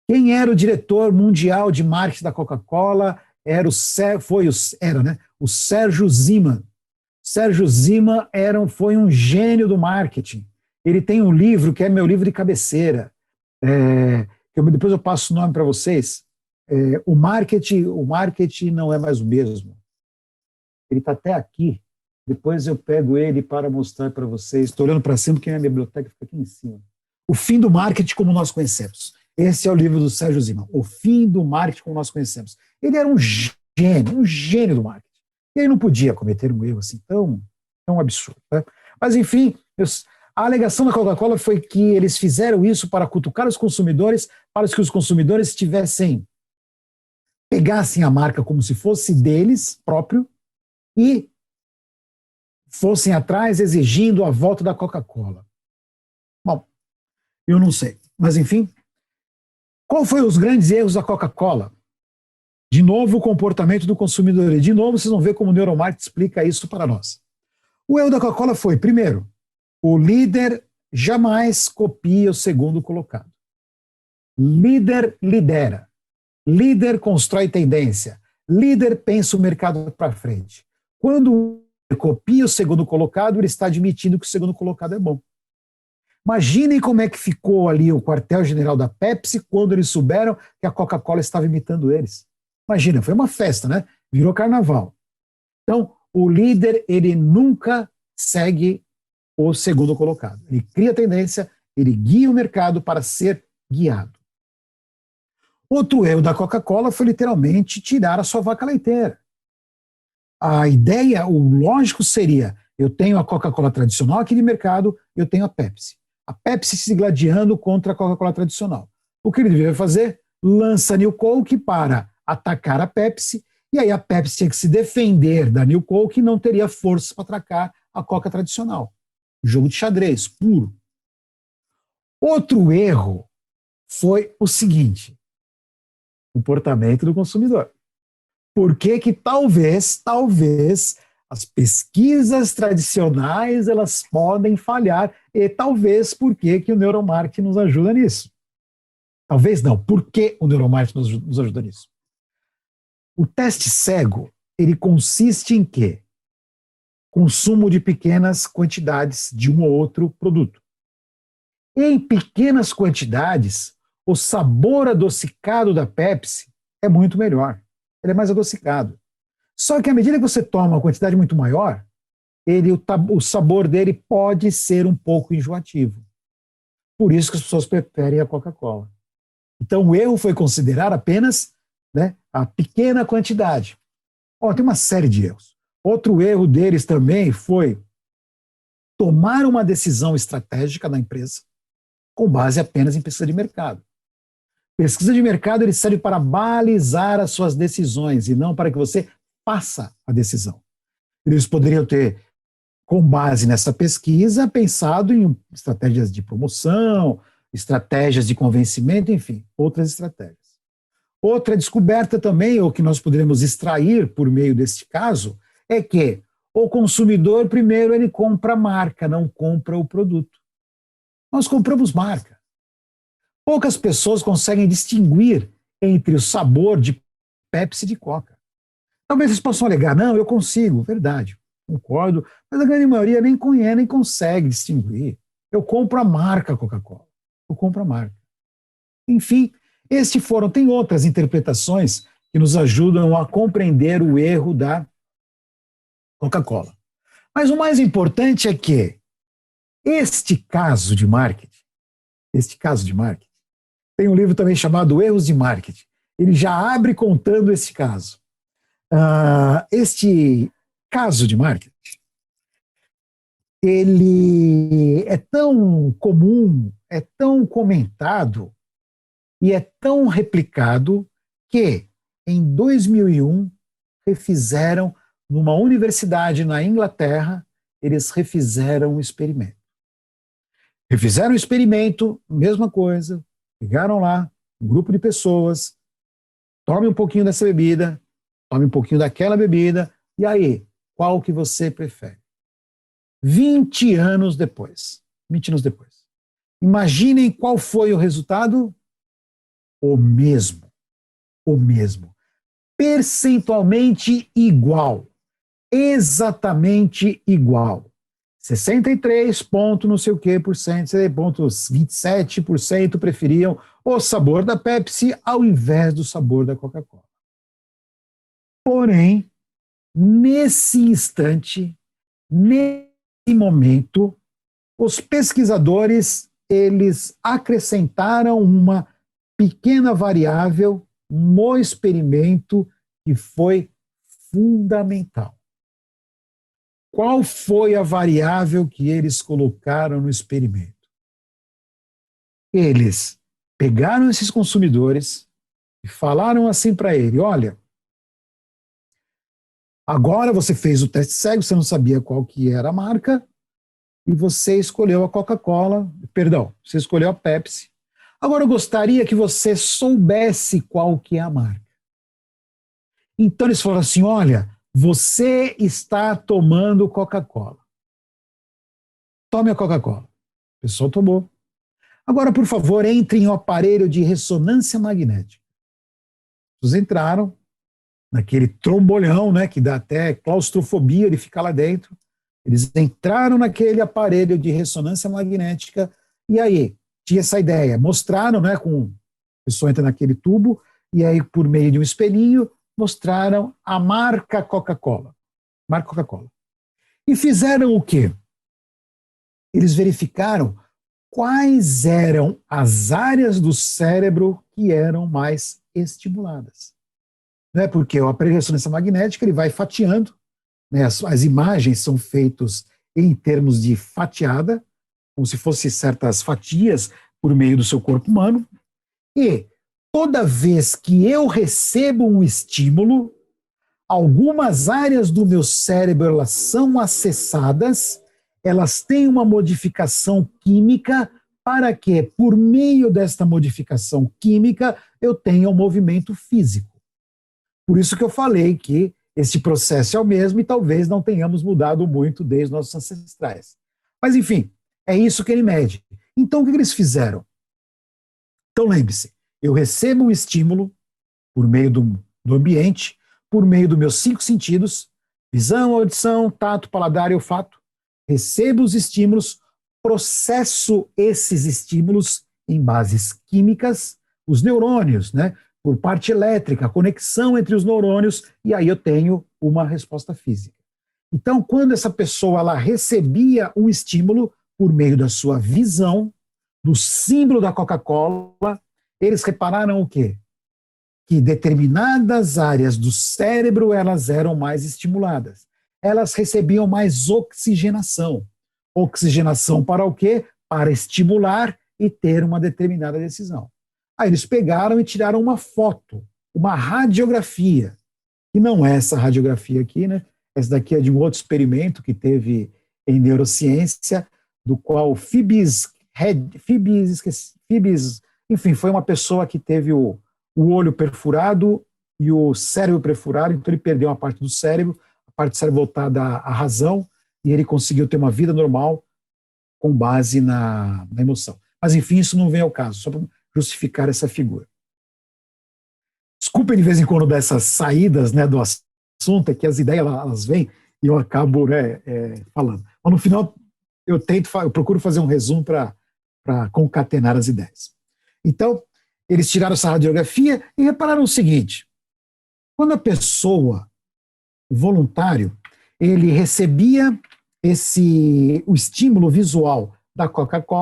Quem era o diretor mundial de marketing da Coca-Cola? O Sérgio Ziman. Sérgio Ziman foi um gênio do marketing. Ele tem um livro que é meu livro de cabeceira. Depois eu passo o nome para vocês. O marketing não é mais o mesmo. Ele está até aqui. Depois eu pego ele para mostrar para vocês. Estou olhando para cima porque a minha biblioteca fica aqui em cima. O fim do marketing como nós conhecemos. Esse é o livro do Sérgio Ziman. O fim do marketing como nós conhecemos. Ele era um gênio do marketing. E ele não podia cometer um erro assim tão absurdo. Né? Mas, enfim, a alegação da Coca-Cola foi que eles fizeram isso para cutucar os consumidores, para que os consumidores pegassem a marca como se fosse deles próprio e fossem atrás exigindo a volta da Coca-Cola. Bom, eu não sei. Mas, enfim, qual foi os grandes erros da Coca-Cola? De novo, o comportamento do consumidor. E, de novo, vocês vão ver como o neuromarketing explica isso para nós. O erro da Coca-Cola foi, primeiro, o líder jamais copia o segundo colocado. Líder lidera. Líder constrói tendência. Líder pensa o mercado para frente. Quando ele copia o segundo colocado, ele está admitindo que o segundo colocado é bom. Imaginem como é que ficou ali o quartel-general da Pepsi quando eles souberam que a Coca-Cola estava imitando eles. Imagina, foi uma festa, né? Virou carnaval. Então, o líder, ele nunca segue o segundo colocado. Ele cria tendência, ele guia o mercado para ser guiado. Outro erro da Coca-Cola foi literalmente tirar a sua vaca leiteira. A ideia, o lógico seria, eu tenho a Coca-Cola tradicional aqui de mercado, eu tenho a Pepsi. A Pepsi se gladiando contra a Coca-Cola tradicional. O que ele deveria fazer? Lança a New Coke para atacar a Pepsi, e aí a Pepsi tinha que se defender da New Coke e não teria força para atacar a Coca tradicional. Jogo de xadrez, puro. Outro erro foi o seguinte, o comportamento do consumidor. Por que talvez as pesquisas tradicionais elas podem falhar e talvez por que o neuromarketing nos ajuda nisso. Talvez não, por que o neuromarketing nos ajuda nisso? O teste cego, ele consiste em quê? Consumo de pequenas quantidades de um ou outro produto. Em pequenas quantidades, o sabor adocicado da Pepsi é muito melhor. Ele é mais adocicado. Só que à medida que você toma uma quantidade muito maior, o sabor dele pode ser um pouco enjoativo. Por isso que as pessoas preferem a Coca-Cola. Então o erro foi considerar apenas, né, a pequena quantidade. Tem uma série de erros. Outro erro deles também foi tomar uma decisão estratégica na empresa com base apenas em pesquisa de mercado. Pesquisa de mercado ele serve para balizar as suas decisões e não para que você faça a decisão. Eles poderiam ter, com base nessa pesquisa, pensado em estratégias de promoção, estratégias de convencimento, enfim, outras estratégias. Outra descoberta também, ou que nós poderíamos extrair por meio deste caso, é que o consumidor, primeiro, ele compra a marca, não compra o produto. Nós compramos marca. Poucas pessoas conseguem distinguir entre o sabor de Pepsi e de Coca. Talvez vocês possam alegar, não, eu consigo, verdade, concordo, mas a grande maioria nem conhece, nem consegue distinguir. Eu compro a marca Coca-Cola, eu compro a marca. Enfim, tem outras interpretações que nos ajudam a compreender o erro da Coca-Cola. Mas o mais importante é que este caso de marketing, tem um livro também chamado Erros de Marketing. Ele já abre contando esse caso. Este caso de marketing, ele é tão comum, é tão comentado e é tão replicado que, em 2001, refizeram, numa universidade na Inglaterra, eles refizeram um experimento. Refizeram o experimento, mesma coisa, pegaram lá um grupo de pessoas, tome um pouquinho dessa bebida, tome um pouquinho daquela bebida, e aí, qual que você prefere? 20 anos depois. Imaginem qual foi o resultado? O mesmo, o mesmo. Percentualmente igual, exatamente igual. 63 ponto não sei o que por cento, 27% preferiam o sabor da Pepsi ao invés do sabor da Coca-Cola. Porém, nesse instante, nesse momento, os pesquisadores eles acrescentaram uma pequena variável no experimento que foi fundamental. Qual foi a variável que eles colocaram no experimento? Eles pegaram esses consumidores e falaram assim para ele: olha, agora você fez o teste cego, você não sabia qual que era a marca, e você escolheu a Coca-Cola, perdão, você escolheu a Pepsi. Agora eu gostaria que você soubesse qual que é a marca. Então eles falaram assim: olha, você está tomando Coca-Cola. Tome a Coca-Cola. O pessoal tomou. Agora, por favor, entre em um aparelho de ressonância magnética. Eles entraram naquele trombolhão, né, que dá até claustrofobia de ficar lá dentro. Eles entraram naquele aparelho de ressonância magnética e aí tinha essa ideia. Mostraram, né, a pessoa entra naquele tubo e aí por meio de um espelhinho mostraram a marca Coca-Cola. Marca Coca-Cola. E fizeram o quê? Eles verificaram quais eram as áreas do cérebro que eram mais estimuladas. Né? Porque o aparelho de ressonância magnética ele vai fatiando, né? As imagens são feitas em termos de fatiada, como se fossem certas fatias por meio do seu corpo humano, e toda vez que eu recebo um estímulo, algumas áreas do meu cérebro elas são acessadas, elas têm uma modificação química para que, por meio desta modificação química, eu tenha um movimento físico. Por isso que eu falei que esse processo é o mesmo e talvez não tenhamos mudado muito desde nossos ancestrais. Mas, enfim, é isso que ele mede. Então, o que eles fizeram? Então, lembre-se, eu recebo um estímulo por meio do ambiente, por meio dos meus 5 sentidos, visão, audição, tato, paladar e olfato, recebo os estímulos, processo esses estímulos em bases químicas, os neurônios, né? Por parte elétrica, a conexão entre os neurônios, e aí eu tenho uma resposta física. Então, quando essa pessoa ela recebia um estímulo por meio da sua visão, do símbolo da Coca-Cola, eles repararam o quê? Que determinadas áreas do cérebro elas eram mais estimuladas. Elas recebiam mais oxigenação. Oxigenação para o quê? Para estimular e ter uma determinada decisão. Aí eles pegaram e tiraram uma foto, uma radiografia, e não é essa radiografia aqui, né? Essa daqui é de um outro experimento que teve em neurociência, do qual Phoebes, enfim, foi uma pessoa que teve o olho perfurado e o cérebro perfurado, então ele perdeu uma parte do cérebro, a parte do cérebro voltada à razão, e ele conseguiu ter uma vida normal com base na emoção. Mas, enfim, isso não vem ao caso, só para justificar essa figura. Desculpem de vez em quando dessas saídas, né, do assunto, é que as ideias elas vêm e eu acabo, né, falando. Mas no final eu procuro fazer um resumo para concatenar as ideias. Então, eles tiraram essa radiografia e repararam o seguinte: quando a pessoa, o voluntário, ele recebia o estímulo visual da Coca-Cola,